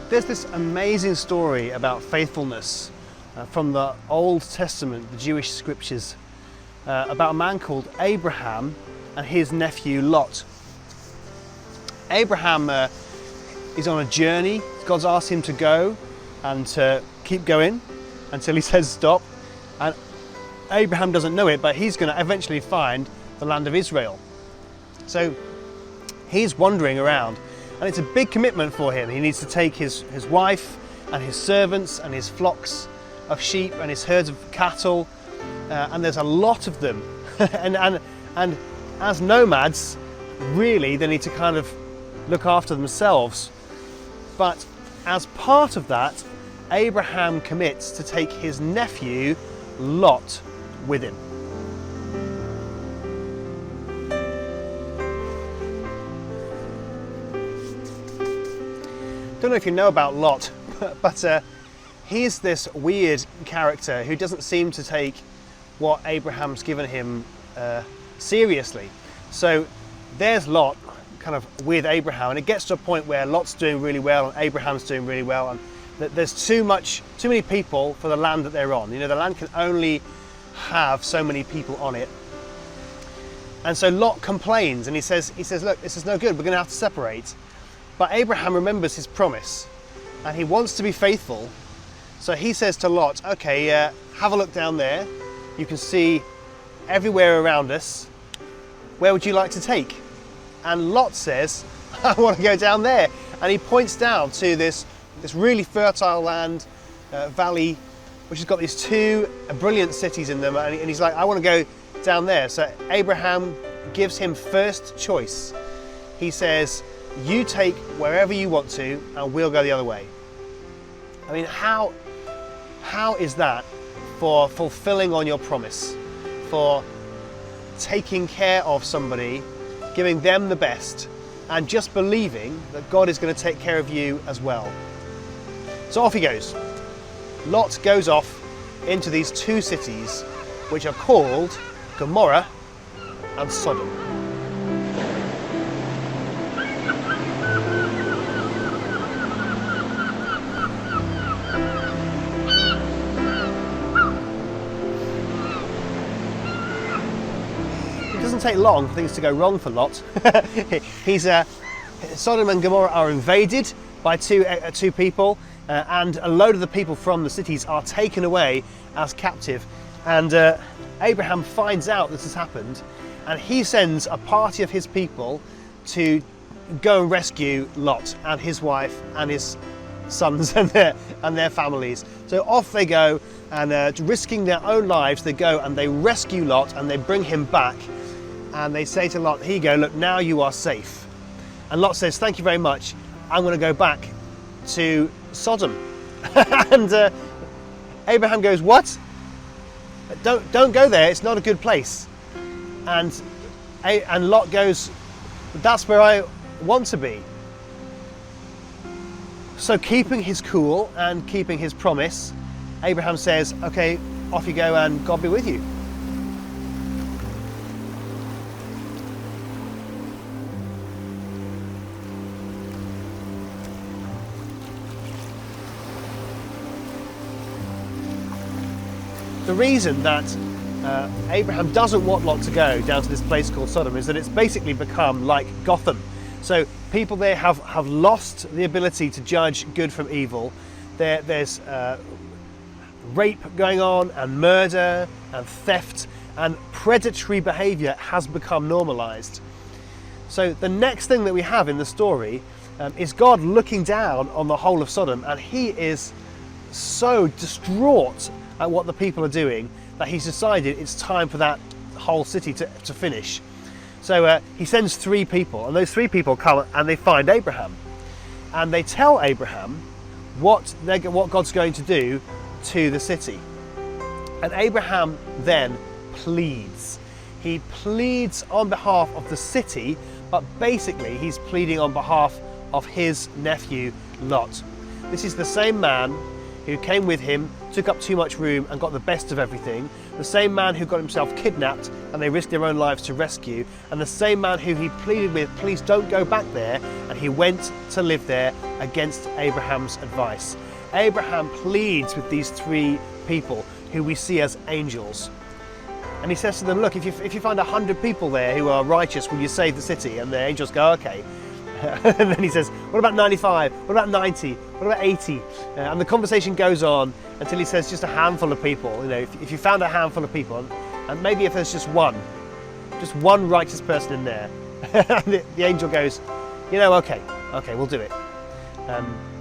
There's this amazing story about faithfulness from the Old Testament, the Jewish scriptures, about a man called Abraham and his nephew Lot. Abraham is on a journey. God's asked him to go and to keep going until he says stop. And Abraham doesn't know it, but he's going to eventually find the land of Israel. So he's wandering around, and it's a big commitment for him. He needs to take his wife and his servants and his flocks of sheep and his herds of cattle, and there's a lot of them. and as nomads, really, they need to kind of look after themselves. But as part of that, Abraham commits to take his nephew Lot with him. Don't know if you know about Lot, but he's this weird character who doesn't seem to take what Abraham's given him seriously. So there's Lot kind of with Abraham, and it gets to a point where Lot's doing really well and Abraham's doing really well, and there's too many people for the land that they're on. You know, the land can only have so many people on it. And so Lot complains, and he says, look, this is no good, we're going to have to separate. But Abraham remembers his promise, and he wants to be faithful. So he says to Lot, okay, have a look down there. You can see everywhere around us. Where would you like to take? And Lot says, I want to go down there. And he points down to this really fertile land, valley, which has got these two brilliant cities in them. And he's like, I want to go down there. So Abraham gives him first choice. He says, you take wherever you want to, and we'll go the other way. I mean, how is that for fulfilling on your promise, for taking care of somebody, giving them the best, and just believing that God is going to take care of you as well? So off he goes. Lot goes off into these two cities, which are called Gomorrah and Sodom. It doesn't take long for things to go wrong for Lot. Sodom and Gomorrah are invaded by two people, and a load of the people from the cities are taken away as captive. And Abraham finds out this has happened, and he sends a party of his people to go and rescue Lot and his wife and his sons and their families. So off they go, and risking their own lives, they go and they rescue Lot and they bring him back. And they say to Lot, here you go, look, now you are safe. And Lot says, thank you very much. I'm going to go back to Sodom. And Abraham goes, what? Don't go there, it's not a good place. And Lot goes, that's where I want to be. So keeping his cool and keeping his promise, Abraham says, okay, off you go and God be with you. The reason that Abraham doesn't want Lot to go down to this place called Sodom is that it's basically become like Gotham. So people there have lost the ability to judge good from evil. There's rape going on, and murder and theft, and predatory behaviour has become normalised. So the next thing that we have in the story is God looking down on the whole of Sodom, and he is so distraught at what the people are doing that he's decided it's time for that whole city to finish. So he sends 3 people, and those 3 people come and they find Abraham, and they tell Abraham what God's going to do to the city. And Abraham then pleads. He pleads on behalf of the city, but basically he's pleading on behalf of his nephew Lot. This is the same man who came with him, took up too much room and got the best of everything, the same man who got himself kidnapped and they risked their own lives to rescue, and the same man who he pleaded with, please don't go back there, and he went to live there against Abraham's advice. Abraham pleads with these three people who we see as angels. And he says to them, look, if you find 100 people there who are righteous, will you save the city? And the angels go, okay. And then he says, what about 95? What about 90? What about 80? And the conversation goes on until he says just a handful of people. You know, if you found a handful of people, and maybe if there's just one righteous person in there, the angel goes, you know, okay, we'll do it.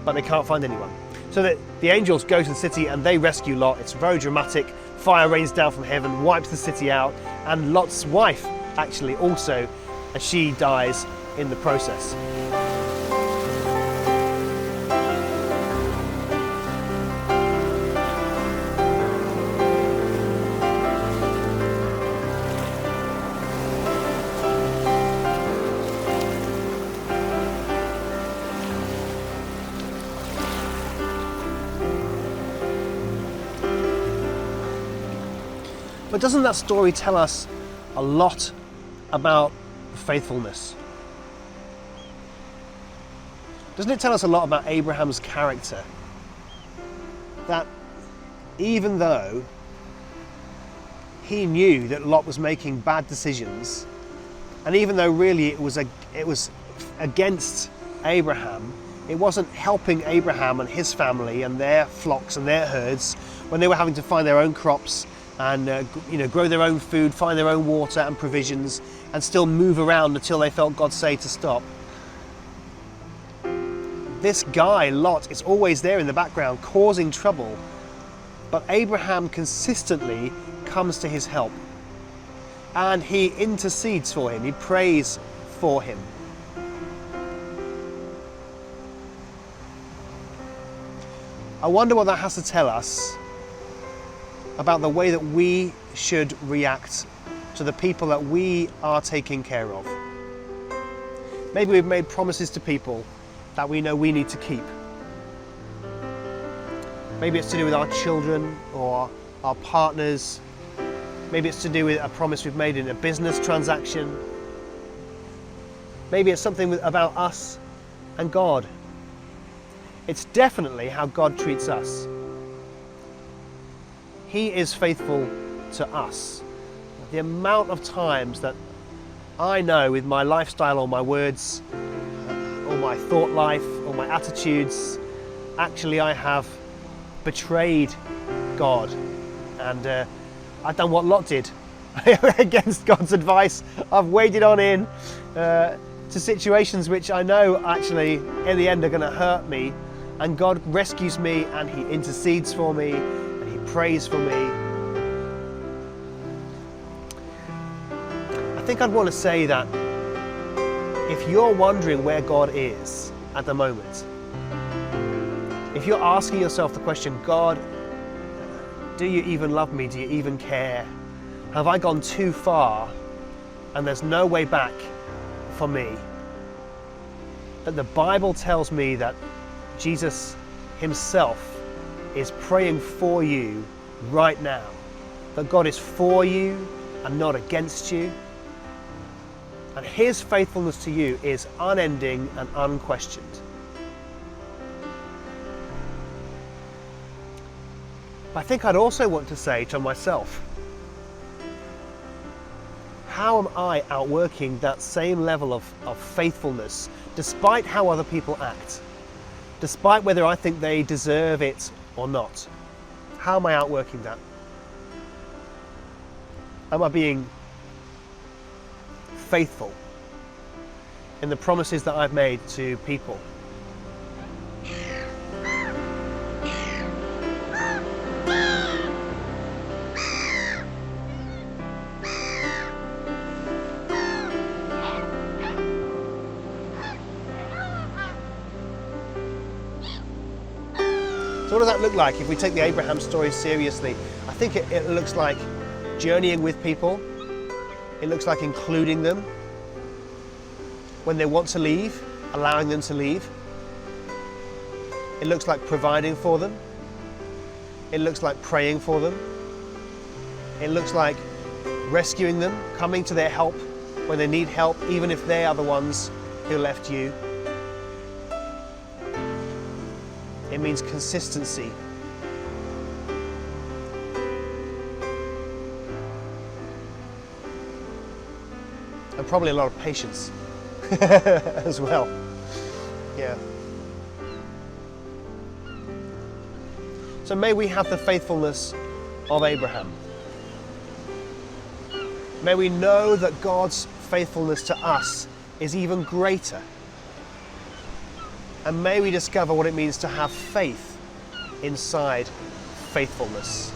But they can't find anyone. So the angels go to the city and they rescue Lot. It's very dramatic. Fire rains down from heaven, wipes the city out, and Lot's wife actually also, as she dies in the process. But doesn't that story tell us a lot about faithfulness? Doesn't it tell us a lot about Abraham's character? That even though he knew that Lot was making bad decisions, and even though really it was against Abraham, it wasn't helping Abraham and his family and their flocks and their herds when they were having to find their own crops and grow their own food, find their own water and provisions, and still move around until they felt God say to stop. This guy, Lot, is always there in the background causing trouble, but Abraham consistently comes to his help and he intercedes for him, he prays for him. I wonder what that has to tell us about the way that we should react to the people that we are taking care of. Maybe we've made promises to people that we know we need to keep. Maybe it's to do with our children or our partners. Maybe it's to do with a promise we've made in a business transaction. Maybe it's something about us and God. It's definitely how God treats us. He is faithful to us. The amount of times that I know with my lifestyle or my words or my thought life or my attitudes, actually I have betrayed God and I've done what Lot did. Against God's advice, I've waded on in to situations which I know actually in the end are going to hurt me, and God rescues me and He intercedes for me. Prays for me. I think I'd want to say that if you're wondering where God is at the moment, if you're asking yourself the question, God, do you even love me? Do you even care? Have I gone too far and there's no way back for me? But the Bible tells me that Jesus Himself is praying for you right now, that God is for you and not against you, and His faithfulness to you is unending and unquestioned. I think I'd also want to say to myself, how am I outworking that same level of faithfulness despite how other people act, despite whether I think they deserve it or not? How am I outworking that? Am I being faithful in the promises that I've made to people? So what does that look like if we take the Abraham story seriously? I think it looks like journeying with people. It looks like including them when they want to leave, allowing them to leave. It looks like providing for them. It looks like praying for them. It looks like rescuing them, coming to their help when they need help, even if they are the ones who left you. It means consistency. And probably a lot of patience as well. Yeah. So may we have the faithfulness of Abraham. May we know that God's faithfulness to us is even greater. And may we discover what it means to have faith inside faithfulness.